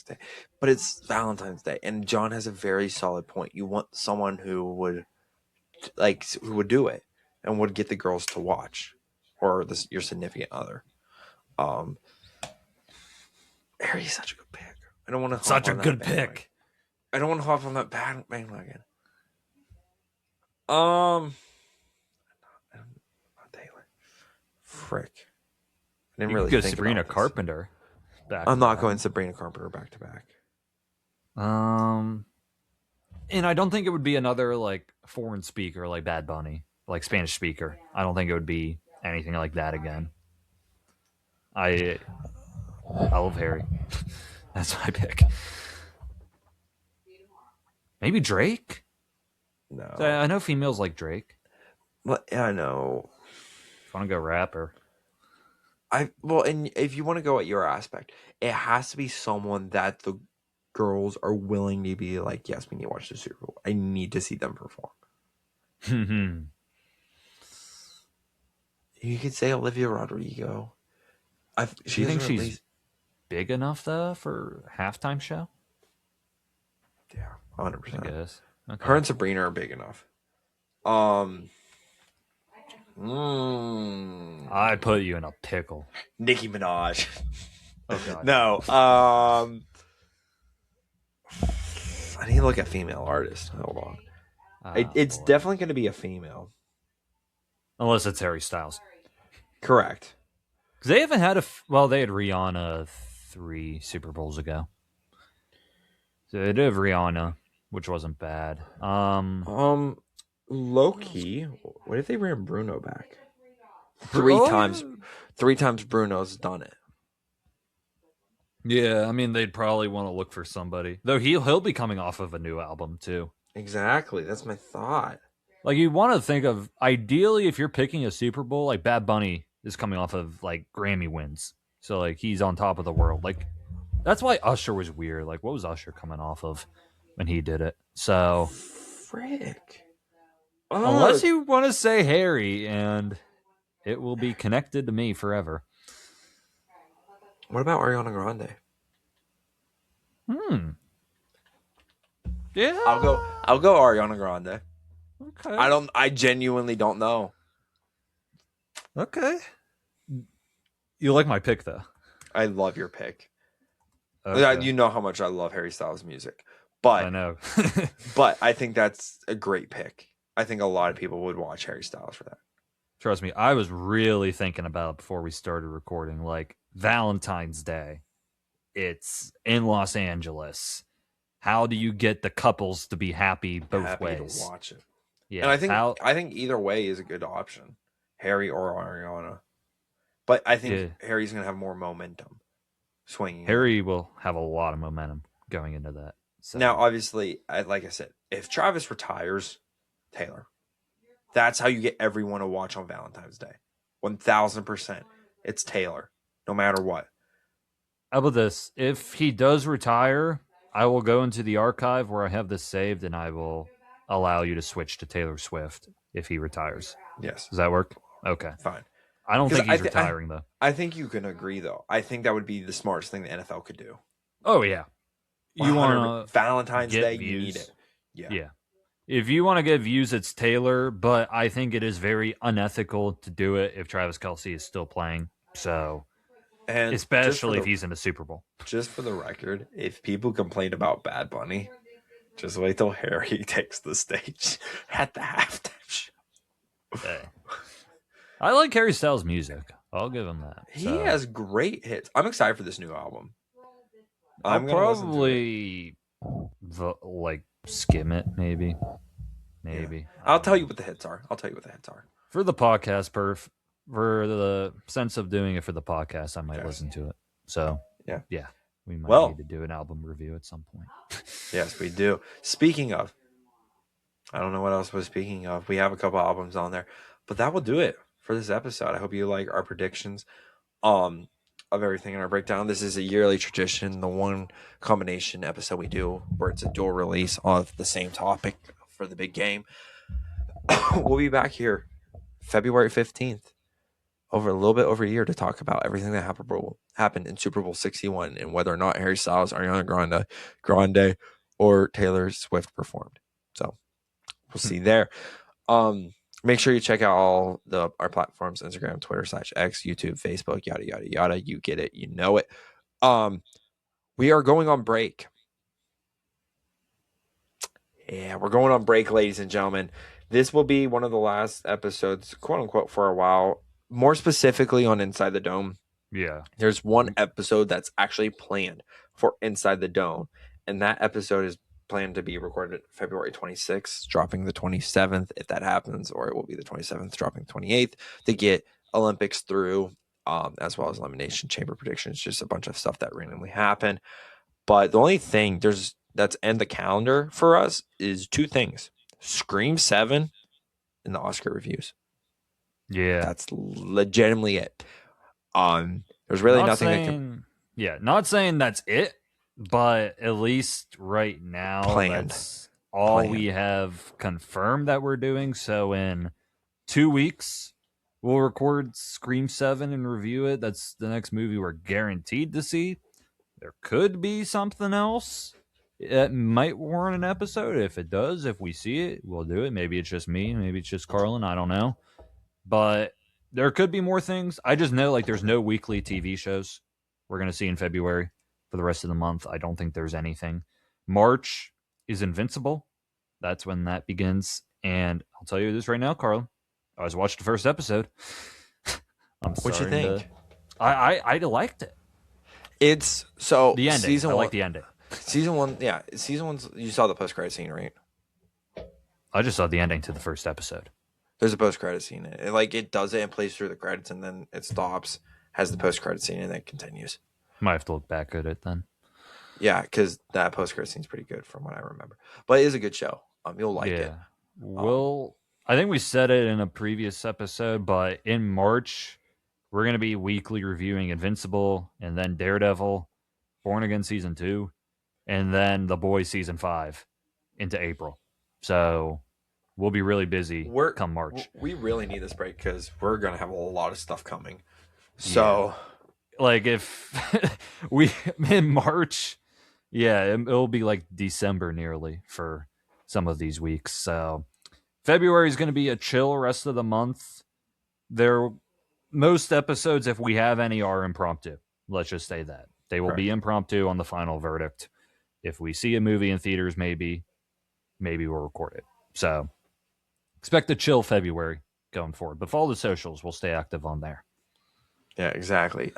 But it's Valentine's Day. And John has a very solid point. You want someone who would do it and would get the girls to watch. Or your significant other. Harry's such a good pick. I don't want to such a good pick. I don't want to hop on that bandwagon. Not Taylor. Frick. I didn't really go think Sabrina about Carpenter. I'm not going Sabrina Carpenter back to back. And I don't think it would be another like foreign speaker like Bad Bunny, like Spanish speaker. I don't think it would be anything like that again. I love Harry. That's my pick. Maybe Drake? No. I know females like Drake. Well, yeah, I know. If you want to go rapper. And if you want to go at your aspect, it has to be someone that the girls are willing to be like, yes, we need to watch the Super Bowl. I need to see them perform. You could say Olivia Rodrigo. Do you think she's big enough though for a halftime show? Yeah, 100%. I guess. Okay. Her and Sabrina are big enough. I put you in a pickle. Nicki Minaj. Oh God. No. I need to look at female artists. Hold on. It's definitely going to be a female. Unless it's Harry Styles. Correct. Because they haven't had they had Rihanna 3 Super Bowls ago. So they did have Rihanna, which wasn't bad. Low key, what if they ran Bruno back? 3 times. 3 times Bruno's done it. Yeah, I mean they'd probably want to look for somebody. Though he'll be coming off of a new album too. Exactly, that's my thought. Like you want to think of ideally if you're picking a Super Bowl, like Bad Bunny is coming off of like Grammy wins, so like he's on top of the world. Like that's why Usher was weird. Like what was Usher coming off of when he did it? So frick. Unless you want to say Harry, and it will be connected to me forever. What about Ariana Grande? Yeah. I'll go Ariana Grande. Okay. I genuinely don't know. Okay. You like my pick though. I love your pick. Okay. You know how much I love Harry Styles music, I but know. I think that's a great pick. I think a lot of people would watch Harry Styles for that. Trust me, I was really thinking about it before we started recording. Like Valentine's Day, it's in Los Angeles. How do you get the couples to be happy both Happy to ways? watch it, and Yeah. How? I think either way is a good option, Harry or Ariana. But I think Yeah. Harry's gonna have more momentum swinging in. Harry will have a lot of momentum going into that. So Now, obviously, like I said, if Travis retires, Taylor. That's how you get everyone to watch on Valentine's Day. 1000%. It's Taylor, no matter what. how about this? If he does retire, I will go into the archive where I have this saved, and I will allow you to switch to Taylor Swift if he retires. Yes, Does that work? Okay. fine. I don't Because think he's retiring though. I think you can agree, though. I think that would be the smartest thing the NFL could do. Oh yeah. You 100 want to Valentine's get Day, views? you need it. Yeah. Yeah. If you want to get views, it's Taylor, but I think it is very unethical to do it if Travis Kelce is still playing. So, And especially if he's in the Super Bowl. just for the record, if people complain about Bad Bunny, just wait till Harry takes the stage at the halftime show. Hey. I like Harry Styles' music. I'll give him that. He has great hits. I'm excited for this new album. I'll I'm gonna listen to it. probably like skim it, maybe. Maybe. Yeah. I'll tell you what the hits are. For the podcast, for the sense of doing it for the podcast, I might listen to it. So, yeah. We might need to do an album review at some point. Yes, we do. Speaking of, I don't know what else was speaking of. We have a couple albums on there, but that will do it for this episode. I hope you like our predictions of everything in our breakdown. This is a yearly tradition, the one combination episode we do where it's a dual release of the same topic for the big game. We'll be back here February 15th, over a little bit over a year, to talk about everything that happened in Super Bowl 61 and whether or not Harry Styles, Ariana Grande, or Taylor Swift performed. So we'll see there. Make sure you check out all our platforms: Instagram, Twitter, /X, YouTube, Facebook, yada yada yada. You get it, you know it. We are going on break. Yeah, we're going on break, ladies and gentlemen. This will be one of the last episodes, quote unquote, for a while. More specifically on Inside the Dome. Yeah. There's one episode that's actually planned for Inside the Dome, and that episode is planned to be recorded February 26th, dropping the 27th if that happens, or it will be the 27th, dropping the 28th, to get Olympics through, as well as Elimination Chamber predictions, just a bunch of stuff that randomly happened. But the only thing that's in the calendar for us is two things: Scream 7 and the Oscar reviews. Yeah. That's legitimately it. There's really nothing not saying that's it, but at least right now that's all we have confirmed that we're doing. So in 2 weeks we'll record Scream 7 and review it. That's the next movie we're guaranteed to see. There could be something else that might warrant an episode. If it does, if we see it, we'll do it. Maybe it's just me, maybe it's just Carlin, I don't know. But there could be more things. I just know there's no weekly TV shows we're going to see in February for the rest of the month. I don't think there's anything. March is Invincible. That's when that begins. And I'll tell you this right now, Carlin. I was watching the first episode. What'd you think? I liked it. It's so the ending. Season I one, like the ending. Season one. You saw the post-credit scene, right? I just saw the ending to the first episode. There's a post-credit scene. It does it and plays through the credits, and then it stops, has the post-credit scene, and then it continues. Might have to look back at it then. Yeah, because that post-credit scene's pretty good from what I remember. But it is a good show. You'll like it. I think we said it in a previous episode, but in March, we're going to be weekly reviewing Invincible, and then Daredevil, Born Again Season 2, and then The Boys Season 5 into April. So we'll be really busy come March. We really need this break because we're going to have a lot of stuff coming. So, if we in March, it'll be like December nearly for some of these weeks. So February is going to be a chill rest of the month. There most episodes, if we have any, are impromptu. Let's just say that. They will be Correct. impromptu on the final verdict. If we see a movie in theaters, maybe we'll record it. So expect a chill February going forward. But follow the socials. We'll stay active on there. Yeah, exactly.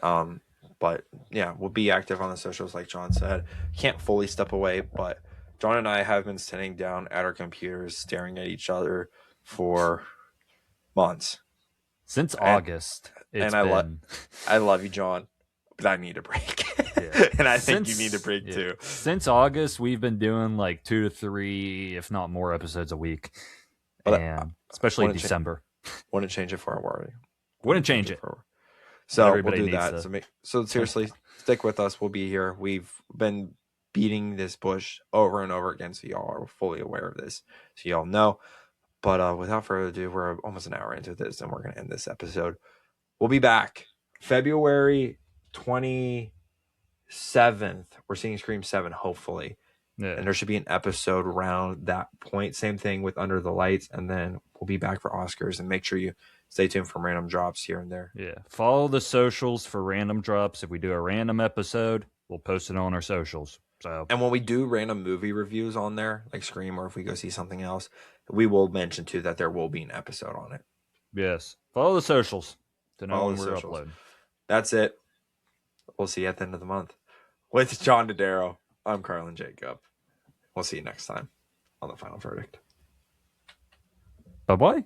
But yeah, we'll be active on the socials, like John said. Can't fully step away, but John and I have been sitting down at our computers, staring at each other for months. Since And, August, it's and I been. I love you, John, but I need a break, Yeah. and I think you need a break yeah. too. Since August, we've been doing like 2 to 3, if not more, episodes a week, But and especially in December. Want to change it for our wording? Wouldn't change it. So Everybody we'll do needs that. to- So seriously, stick with us. We'll be here. We've been beating this bush over and over again, so y'all are fully aware of this, so y'all know. But without further ado, we're almost an hour into this, and we're going to end this episode. We'll be back February 27th. We're seeing Scream 7, hopefully. Yeah. And there should be an episode around that point. Same thing with Under the Lights. And then we'll be back for Oscars. And make sure you stay tuned for random drops here and there. Yeah. Follow the socials for random drops. If we do a random episode, we'll post it on our socials. So, and when we do random movie reviews on there, like Scream, or if we go see something else, we will mention too that there will be an episode on it. yes. Follow the socials to know when we're uploading. That's it. We'll see you at the end of the month. With John Dodaro, I'm Carlin Jacob. We'll see you next time on The Final Verdict. Bye-bye.